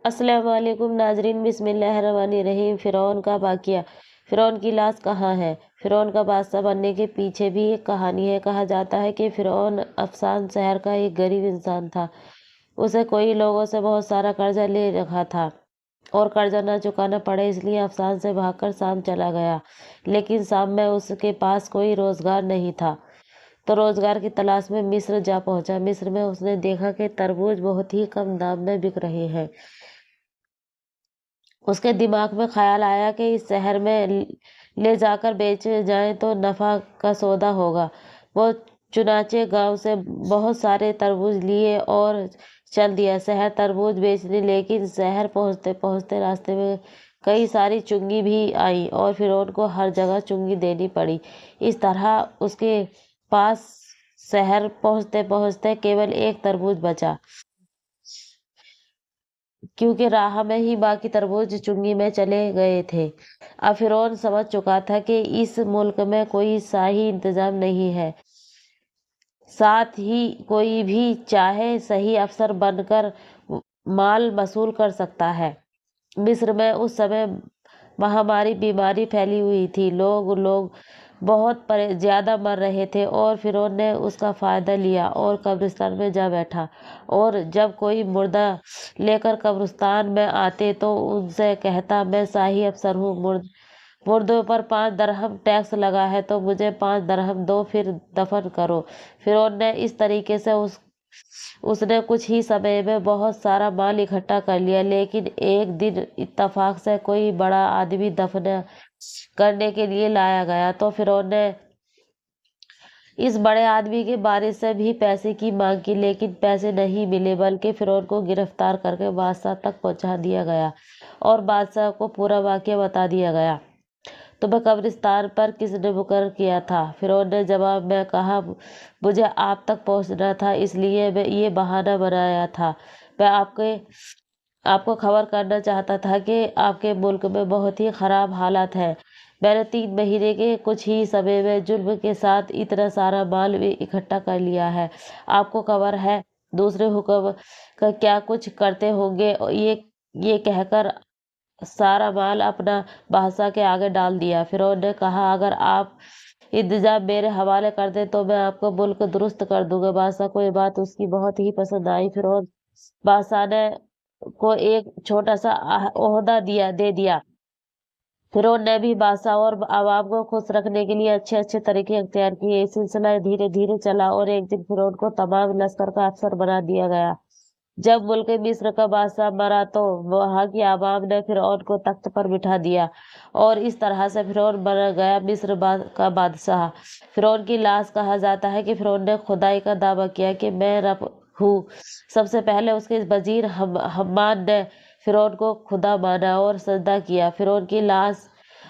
अस्सलाम वालेकुम नाजरीन, बिस्मिल्लाहिर्रहमानिर्रहीम। फ़िरौन का वाक़या। फ़िरौन की लाश कहाँ है? फ़िरौन का बादशाह बनने के पीछे भी एक कहानी है। कहा जाता है कि फ़िरौन अफ़सान शहर का एक गरीब इंसान था। उसे कोई लोगों से बहुत सारा कर्जा ले रखा था और कर्जा न चुकाना पड़े इसलिए अफ़सान से भागकर शाम चला गया। लेकिन शाम में उसके पास कोई रोज़गार नहीं था, तो रोज़गार की तलाश में मिस्र जा पहुंचा। मिस्र में उसने देखा कि तरबूज बहुत ही कम दाम में बिक रहे हैं। उसके दिमाग में ख्याल आया कि इस शहर में ले जाकर बेचे जाएं तो नफ़ा का सौदा होगा। वो चुनाचे गांव से बहुत सारे तरबूज लिए और चल दिया शहर तरबूज बेचने। लेकिन शहर पहुंचते पहुंचते रास्ते में कई सारी चुंगी भी आई और फिर उनको हर जगह चुंगी देनी पड़ी। इस तरह उसके पास शहर पहुंचते पहुंचते केवल एक तरबूज बचा, क्योंकि राह में ही बाकी तरबूज चुंगी में चले गए थे। अब फ़िरौन समझ चुका था कि इस मुल्क में कोई शाही इंतजाम नहीं है, साथ ही कोई भी चाहे सही अफसर बनकर माल वसूल कर सकता है। मिस्र में उस समय महामारी बीमारी फैली हुई थी। लोग लोग बहुत ज़्यादा मर रहे थे और फ़िरौन ने उसका फ़ायदा लिया और कब्रिस्तान में जा बैठा। और जब कोई मुर्दा लेकर कब्रिस्तान में आते तो उनसे कहता, मैं शाही अफसर हूँ, मुर्दों पर 5 दरहम टैक्स लगा है तो मुझे 5 दरहम दो, फिर दफन करो। फ़िरौन ने इस तरीके से उसने कुछ ही समय में बहुत सारा माल इकट्ठा कर लिया। लेकिन एक दिन इत्तफाक से कोई बड़ा आदमी दफन करने के लिए लाया गया, तो फ़िरौन ने इस बड़े आदमी के बारे से भी पैसे की मांग की, लेकिन पैसे नहीं मिले। बल्कि फ़िरौन को गिरफ्तार करके बादशाह तक पहुंचा दिया गया और बादशाह को पूरा वाक़या बता दिया गया। तुम्हें कब्रिस्तान पर किसने मुकर्रर किया था? फ़िरौन ने जवाब में कहा, मुझे आप तक पहुंचना था, इसलिए मैं ये बहाना बनाया था। मैं आपको खबर करना चाहता था कि आपके मुल्क में बहुत ही ख़राब हालात हैं। मैंने 3 महीने के कुछ ही समय में जुल्म के साथ इतना सारा माल भी इकट्ठा कर लिया है। आपको खबर है दूसरे हुक्म का क्या कुछ करते होंगे। ये कहकर सारा माल अपना बादशाह के आगे डाल दिया। फ़िरौन ने कहा, अगर आप इंतजाम मेरे हवाले कर दें तो मैं आपको मुल्क दुरुस्त कर दूंगा। बादशाह को ये बात उसकी बहुत ही पसंद आई। फ़िरौन बादशाह ने को एक छोटा सा ओहदा दे दिया। फ़िरौन ने भी बादशाह और अवाम को खुश रखने के लिए अच्छे अच्छे तरीके अख्तियार किए। ये सिलसिला धीरे धीरे चला और एक दिन फ़िरौन को तमाम लश्कर का अफसर बना दिया गया। जब मुल्क मिस्र का बादशाह मरा तो वहाँ की आवाम ने फ़िरौन को तख्त पर बिठा दिया और इस तरह से फ़िरौन बन गया मिस्र का बादशाह। फ़िरौन की लाश कहा जाता है कि फ़िरौन ने खुदाई का दावा किया कि मैं रब हूँ। सबसे पहले उसके वजीर हम्मान ने फ़िरौन को खुदा माना और सजदा किया। फ़िरौन की लाश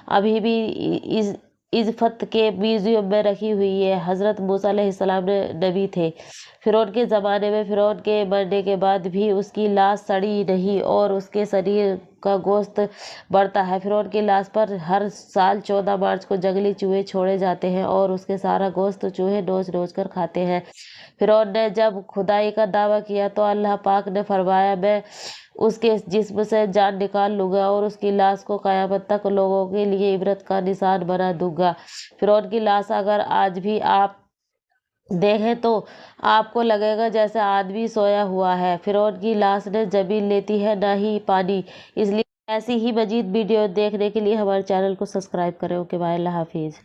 अभी भी इज़्ज़त के म्यूजियम में रखी हुई है। हज़रत मूसा अलैहिस्सलाम ने नबी थे। फ़िरौन के ज़माने में फ़िरौन के मरने के बाद भी उसकी लाश सड़ी नहीं और उसके शरीर का गोश्त बढ़ता है। फ़िरौन की लाश पर हर साल 14 मार्च को जंगली चूहे छोड़े जाते हैं और उसके सारा गोश्त चूहे नोच नोच कर खाते हैं। फ़िरौन ने जब खुदाई का दावा किया तो अल्लाह पाक ने फरमाया, मैं उसके जिस्म से जान निकाल लूंगा और उसकी लाश को क़यामत तक लोगों के लिए इबरत का निशान बना दूंगा। फ़िरौन की लाश अगर आज भी आप देखें तो आपको लगेगा जैसे आदमी सोया हुआ है। फ़िरौन की लाश ने ज़मीन लेती है ना ही पानी। इसलिए ऐसी ही मजीद वीडियो देखने के लिए हमारे चैनल को सब्सक्राइब करें। ओके बाय, अल्लाह हाफिज़।